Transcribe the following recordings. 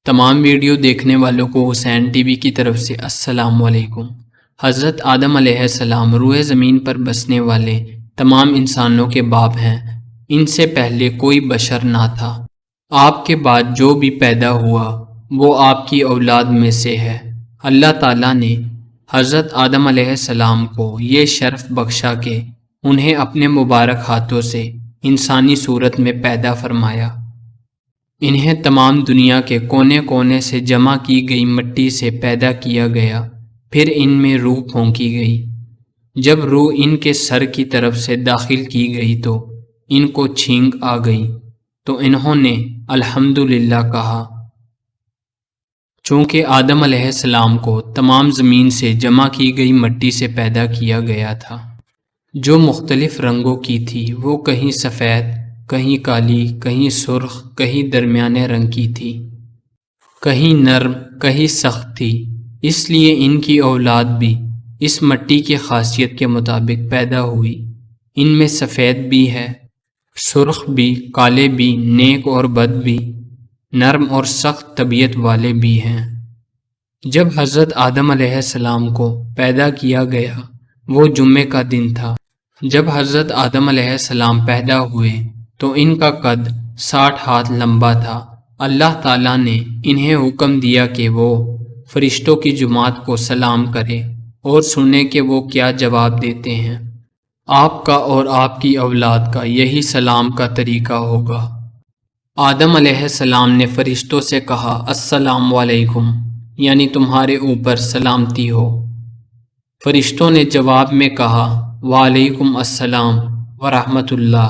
تمام ویڈیو دیکھنے والوں کو حسین ٹی وی کی طرف سے السلام علیکم۔ حضرت آدم علیہ السلام روئے زمین پر بسنے والے تمام انسانوں کے باپ ہیں۔ ان سے پہلے کوئی بشر نہ تھا۔ آپ کے بعد جو بھی پیدا ہوا وہ آپ کی اولاد میں سے ہے۔ اللہ تعالیٰ نے حضرت آدم علیہ السلام کو یہ شرف بخشا کہ انہیں اپنے مبارک ہاتھوں سے انسانی صورت میں پیدا فرمایا۔ انہیں تمام دنیا کے کونے کونے سے جمع کی گئی مٹی سے پیدا کیا گیا، پھر ان میں روح پھونکی گئی۔ جب روح ان کے سر کی طرف سے داخل کی گئی تو ان کو چھینک آ گئی، تو انہوں نے الحمدللہ کہا۔ چونکہ آدم علیہ السلام کو تمام زمین سے جمع کی گئی مٹی سے پیدا کیا گیا تھا، جو مختلف رنگوں کی تھی، وہ کہیں سفید، کہیں کالی، کہیں سرخ، کہیں درمیانے رنگ کی تھی، کہیں نرم، کہیں سخت تھی۔ اس لیے ان کی اولاد بھی اس مٹی کی خاصیت کے مطابق پیدا ہوئی۔ ان میں سفید بھی ہے، سرخ بھی، کالے بھی، نیک اور بد بھی، نرم اور سخت طبیعت والے بھی ہیں۔ جب حضرت آدم علیہ السلام کو پیدا کیا گیا وہ جمعے کا دن تھا۔ جب حضرت آدم علیہ السلام پیدا ہوئے تو ان کا قد 60 ہاتھ لمبا تھا۔ اللہ تعالیٰ نے انہیں حکم دیا کہ وہ فرشتوں کی جماعت کو سلام کرے اور سنیں کہ وہ کیا جواب دیتے ہیں۔ آپ کا اور آپ کی اولاد کا یہی سلام کا طریقہ ہوگا۔ آدم علیہ السلام نے فرشتوں سے کہا السلام علیکم، یعنی تمہارے اوپر سلامتی ہو۔ فرشتوں نے جواب میں کہا وعلیکم السلام ورحمۃ اللہ،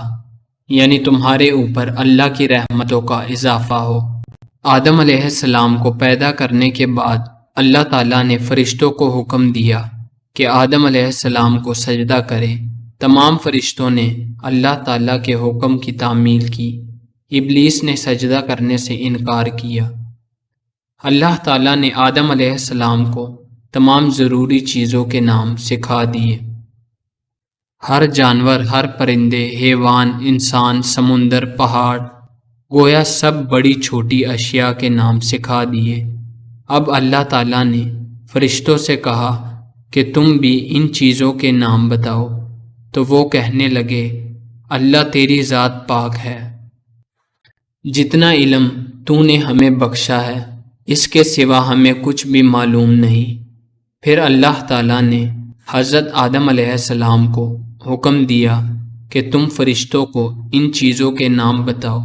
یعنی تمہارے اوپر اللہ کی رحمتوں کا اضافہ ہو۔ آدم علیہ السلام کو پیدا کرنے کے بعد اللہ تعالیٰ نے فرشتوں کو حکم دیا کہ آدم علیہ السلام کو سجدہ کریں۔ تمام فرشتوں نے اللہ تعالیٰ کے حکم کی تعمیل کی۔ ابلیس نے سجدہ کرنے سے انکار کیا۔ اللہ تعالیٰ نے آدم علیہ السلام کو تمام ضروری چیزوں کے نام سکھا دیے۔ ہر جانور، ہر پرندے، حیوان، انسان، سمندر، پہاڑ، گویا سب بڑی چھوٹی اشیاء کے نام سکھا دیے۔ اب اللہ تعالیٰ نے فرشتوں سے کہا کہ تم بھی ان چیزوں کے نام بتاؤ، تو وہ کہنے لگے اللہ تیری ذات پاک ہے، جتنا علم تو نے ہمیں بخشا ہے اس کے سوا ہمیں کچھ بھی معلوم نہیں۔ پھر اللہ تعالیٰ نے حضرت آدم علیہ السلام کو حکم دیا کہ تم فرشتوں کو ان چیزوں کے نام بتاؤ۔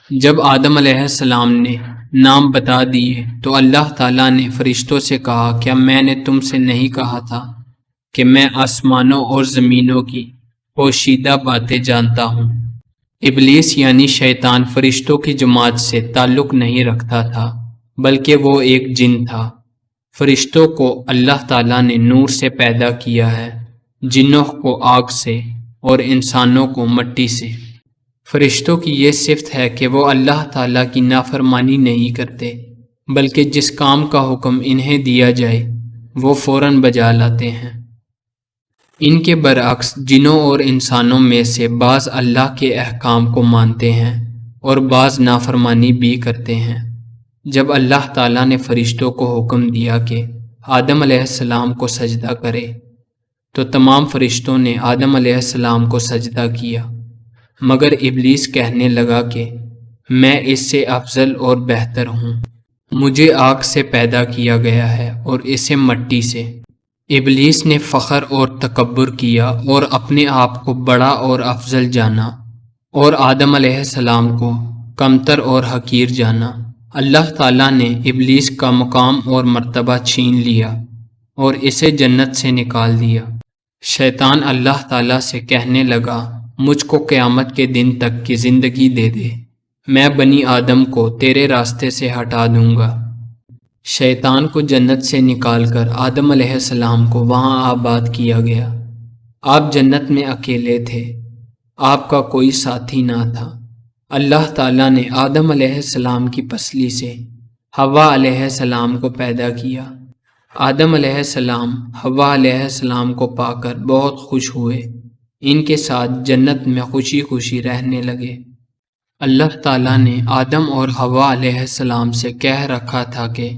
جب آدم علیہ السلام نے نام بتا دیے تو اللہ تعالیٰ نے فرشتوں سے کہا کیا میں نے تم سے نہیں کہا تھا کہ میں آسمانوں اور زمینوں کی پوشیدہ باتیں جانتا ہوں؟ ابلیس یعنی شیطان فرشتوں کی جماعت سے تعلق نہیں رکھتا تھا، بلکہ وہ ایک جن تھا۔ فرشتوں کو اللہ تعالیٰ نے نور سے پیدا کیا ہے، جنوں کو آگ سے اور انسانوں کو مٹی سے۔ فرشتوں کی یہ صفت ہے کہ وہ اللہ تعالیٰ کی نافرمانی نہیں کرتے، بلکہ جس کام کا حکم انہیں دیا جائے وہ فوراً بجا لاتے ہیں۔ ان کے برعکس جنوں اور انسانوں میں سے بعض اللہ کے احکام کو مانتے ہیں اور بعض نافرمانی بھی کرتے ہیں۔ جب اللہ تعالیٰ نے فرشتوں کو حکم دیا کہ آدم علیہ السلام کو سجدہ کرے تو تمام فرشتوں نے آدم علیہ السلام کو سجدہ کیا، مگر ابلیس کہنے لگا کہ میں اس سے افضل اور بہتر ہوں، مجھے آگ سے پیدا کیا گیا ہے اور اسے مٹی سے۔ ابلیس نے فخر اور تکبر کیا اور اپنے آپ کو بڑا اور افضل جانا اور آدم علیہ السلام کو کمتر اور حقیر جانا۔ اللہ تعالیٰ نے ابلیس کا مقام اور مرتبہ چھین لیا اور اسے جنت سے نکال دیا۔ شیطان اللہ تعالیٰ سے کہنے لگا مجھ کو قیامت کے دن تک کی زندگی دے دے، میں بنی آدم کو تیرے راستے سے ہٹا دوں گا۔ شیطان کو جنت سے نکال کر آدم علیہ السلام کو وہاں آباد کیا گیا۔ آپ جنت میں اکیلے تھے، آپ کا کوئی ساتھی نہ تھا۔ اللہ تعالیٰ نے آدم علیہ السلام کی پسلی سے حوا علیہ السلام کو پیدا کیا۔ آدم علیہ السلام حوا علیہ السلام کو پا کر بہت خوش ہوئے، ان کے ساتھ جنت میں خوشی خوشی رہنے لگے۔ اللہ تعالیٰ نے آدم اور حوا علیہ السلام سے کہہ رکھا تھا کہ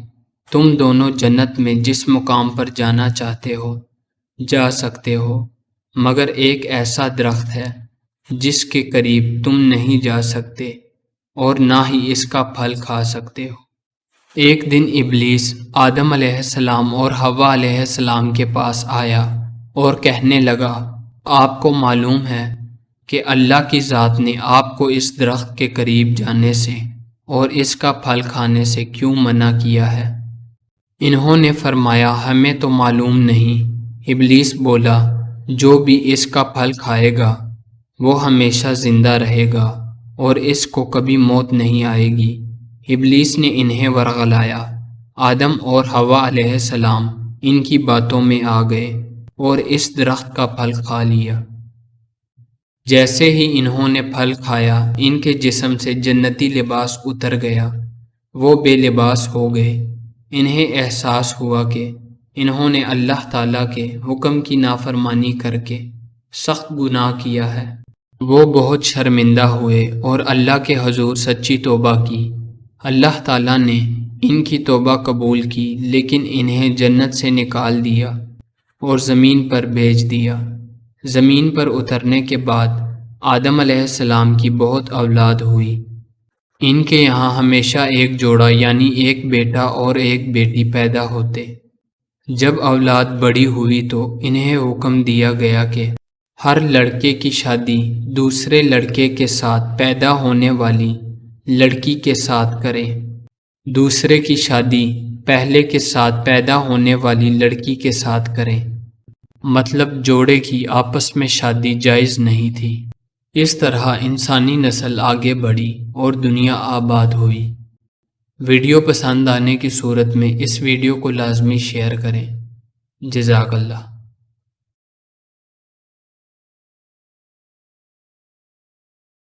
تم دونوں جنت میں جس مقام پر جانا چاہتے ہو جا سکتے ہو، مگر ایک ایسا درخت ہے جس کے قریب تم نہیں جا سکتے اور نہ ہی اس کا پھل کھا سکتے ہو۔ ایک دن ابلیس آدم علیہ السلام اور حوا علیہ السلام کے پاس آیا اور کہنے لگا، آپ کو معلوم ہے کہ اللہ کی ذات نے آپ کو اس درخت کے قریب جانے سے اور اس کا پھل کھانے سے کیوں منع کیا ہے؟ انہوں نے فرمایا، ہمیں تو معلوم نہیں۔ ابلیس بولا، جو بھی اس کا پھل کھائے گا وہ ہمیشہ زندہ رہے گا اور اس کو کبھی موت نہیں آئے گی۔ ابلیس نے انہیں ورغلایا۔ آدم اور حوا علیہ السلام ان کی باتوں میں آ گئے اور اس درخت کا پھل کھا لیا۔ جیسے ہی انہوں نے پھل کھایا، ان کے جسم سے جنتی لباس اتر گیا، وہ بے لباس ہو گئے۔ انہیں احساس ہوا کہ انہوں نے اللہ تعالیٰ کے حکم کی نافرمانی کر کے سخت گناہ کیا ہے۔ وہ بہت شرمندہ ہوئے اور اللہ کے حضور سچی توبہ کی۔ اللہ تعالیٰ نے ان کی توبہ قبول کی، لیکن انہیں جنت سے نکال دیا اور زمین پر بھیج دیا۔ زمین پر اترنے کے بعد آدم علیہ السلام کی بہت اولاد ہوئی۔ ان کے یہاں ہمیشہ ایک جوڑا یعنی ایک بیٹا اور ایک بیٹی پیدا ہوتے۔ جب اولاد بڑی ہوئی تو انہیں حکم دیا گیا کہ ہر لڑکے کی شادی دوسرے لڑکے کے ساتھ پیدا ہونے والی لڑکی کے ساتھ کریں، دوسرے کی شادی پہلے کے ساتھ پیدا ہونے والی لڑکی کے ساتھ کریں۔ مطلب جوڑے کی آپس میں شادی جائز نہیں تھی۔ اس طرح انسانی نسل آگے بڑھی اور دنیا آباد ہوئی۔ ویڈیو پسند آنے کی صورت میں اس ویڈیو کو لازمی شیئر کریں۔ جزاک اللہ۔